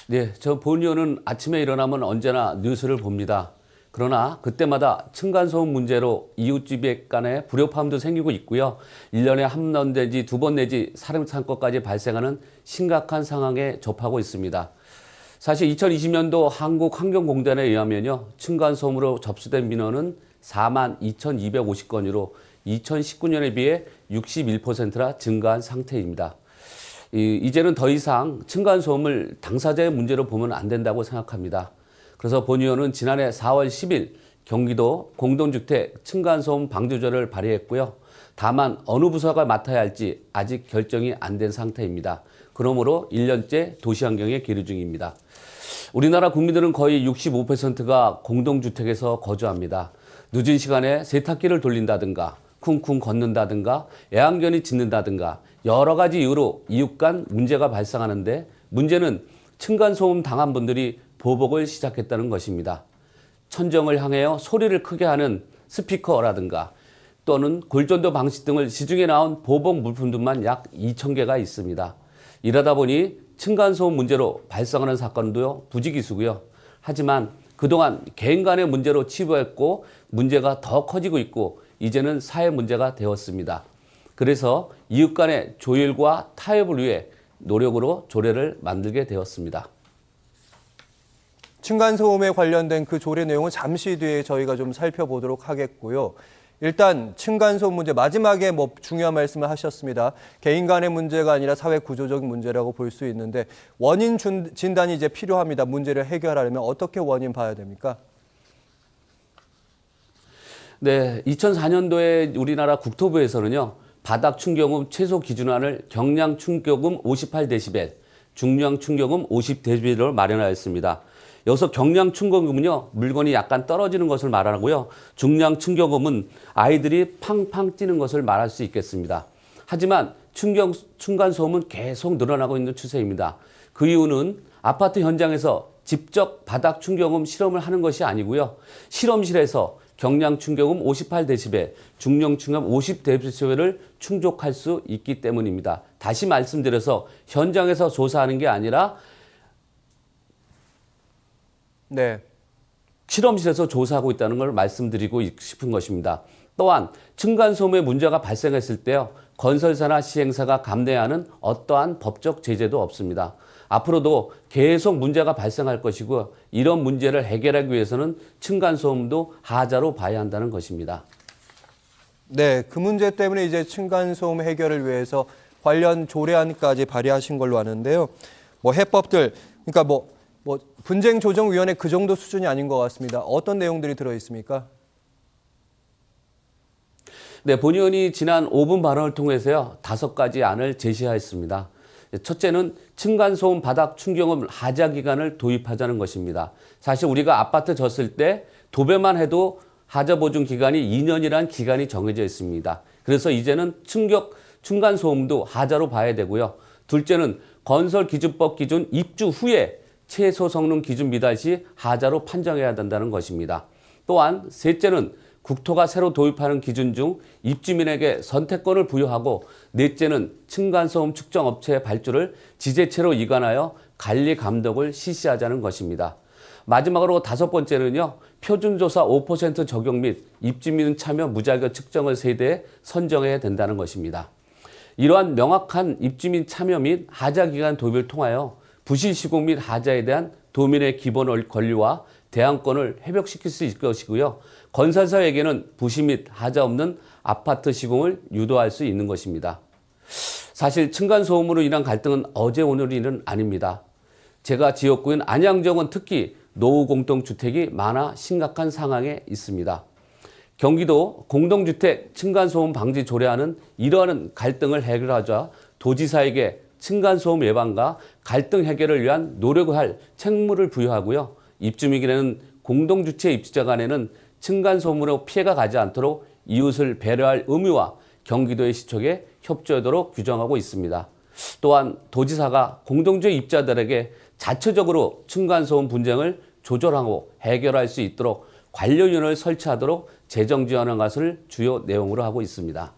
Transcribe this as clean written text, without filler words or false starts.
네, 저 본 의원은 아침에 일어나면 언제나 뉴스를 봅니다. 그러나 그때마다 층간소음 문제로 이웃집 간에 불협화음도 생기고 있고요. 1년에 한 번 내지 두 번 내지 살인사건까지 발생하는 심각한 상황에 접하고 있습니다. 사실 2020년도 한국환경공단에 의하면요. 층간소음으로 접수된 민원은 42,250건으로 2019년에 비해 61%나 증가한 상태입니다. 이제는 더 이상 층간소음을 당사자의 문제로 보면 안 된다고 생각합니다. 그래서 본 의원은 지난해 4월 10일 경기도 공동주택 층간소음 방조제를 발의했고요. 다만 어느 부서가 맡아야 할지 아직 결정이 안 된 상태입니다. 그러므로 1년째 도시환경에 계류 중입니다. 우리나라 국민들은 거의 65%가 공동주택에서 거주합니다. 늦은 시간에 세탁기를 돌린다든가 쿵쿵 걷는다든가 애완견이 짖는다든가 여러 가지 이유로 이웃 간 문제가 발생하는데 문제는 층간소음 당한 분들이 보복을 시작했다는 것입니다. 천정을 향하여 소리를 크게 하는 스피커라든가 또는 골전도 방식 등을 시중에 나온 보복 물품들만 약 2,000개가 있습니다. 이러다 보니 층간소음 문제로 발생하는 사건도 부지기수고요. 하지만 그동안 개인 간의 문제로 치부했고 문제가 더 커지고 있고 이제는 사회 문제가 되었습니다. 그래서 이웃 간의 조율과 타협을 위해 노력으로 조례를 만들게 되었습니다. 층간소음에 관련된 그 조례 내용은 잠시 뒤에 저희가 좀 살펴보도록 하겠고요. 일단 층간소음 문제 마지막에 중요한 말씀을 하셨습니다. 개인 간의 문제가 아니라 사회 구조적인 문제라고 볼 수 있는데 원인 진단이 이제 필요합니다. 문제를 해결하려면 어떻게 원인 봐야 됩니까? 네, 2004년도에 우리나라 국토부에서는요. 바닥 충격음 최소 기준안을 경량 충격음 58데시벨, 중량 충격음 50데시벨로 마련하였습니다. 여기서 경량 충격음은요, 물건이 약간 떨어지는 것을 말하고요. 중량 충격음은 아이들이 팡팡 뛰는 것을 말할 수 있겠습니다. 하지만 층간소음은 계속 늘어나고 있는 추세입니다. 그 이유는 아파트 현장에서 직접 바닥 충격음 실험을 하는 것이 아니고요. 실험실에서 경량 충격음 58데시벨, 중량 충격음 50데시벨을 충족할 수 있기 때문입니다. 다시 말씀드려서 현장에서 조사하는 게 아니라 네. 실험실에서 조사하고 있다는 걸 말씀드리고 싶은 것입니다. 또한 층간소음의 문제가 발생했을 때요. 건설사나 시행사가 감내해야 하는 어떠한 법적 제재도 없습니다. 앞으로도 계속 문제가 발생할 것이고 이런 문제를 해결하기 위해서는 층간소음도 하자로 봐야 한다는 것입니다. 네, 그 문제 때문에 이제 층간소음 해결을 위해서 관련 조례안까지 발의하신 걸로 아는데요. 해법들, 그러니까 분쟁조정위원회 그 정도 수준이 아닌 것 같습니다. 어떤 내용들이 들어 있습니까? 네, 본 의원이 지난 5분 발언을 통해서요. 5가지 안을 제시하였습니다. 첫째는 층간소음 바닥 충격음 하자 기간을 도입하자는 것입니다. 사실 우리가 아파트 졌을 때 도배만 해도 하자 보증 기간이 2년이라는 기간이 정해져 있습니다. 그래서 이제는 층간소음도 하자로 봐야 되고요. 둘째는 건설기준법 기준 입주 후에 최소 성능 기준 미달 시 하자로 판정해야 된다는 것입니다. 또한 셋째는 국토가 새로 도입하는 기준 중 입주민에게 선택권을 부여하고 넷째는 층간소음 측정 업체의 발주를 지자체로 이관하여 관리 감독을 실시하자는 것입니다. 마지막으로 5번째는요. 표준조사 5% 적용 및 입주민 참여 무자격 측정을 세대에 선정해야 된다는 것입니다. 이러한 명확한 입주민 참여 및 하자 기간 도입을 통하여 부실 시공 및 하자에 대한 도민의 기본 권리와 대항권을 회복시킬 수 있을 것이고요. 건설사에게는 부실 및 하자 없는 아파트 시공을 유도할 수 있는 것입니다. 사실 층간소음으로 인한 갈등은 어제 오늘 일은 아닙니다. 제가 지역구인 안양정은 특히 노후 공동주택이 많아 심각한 상황에 있습니다. 경기도 공동주택 층간소음 방지 조례안은 이러한 갈등을 해결하자 도지사에게 층간소음 예방과 갈등 해결을 위한 노력을 할 책무를 부여하고요. 입주민에게는 공동주택 입주자 간에는 층간소음으로 피해가 가지 않도록 이웃을 배려할 의무와 경기도의 시촉에 협조하도록 규정하고 있습니다. 또한 도지사가 공동주택 입주자들에게 자체적으로 층간소음 분쟁을 조절하고 해결할 수 있도록 관련위원회를 설치하도록 재정 지원하는 것을 주요 내용으로 하고 있습니다.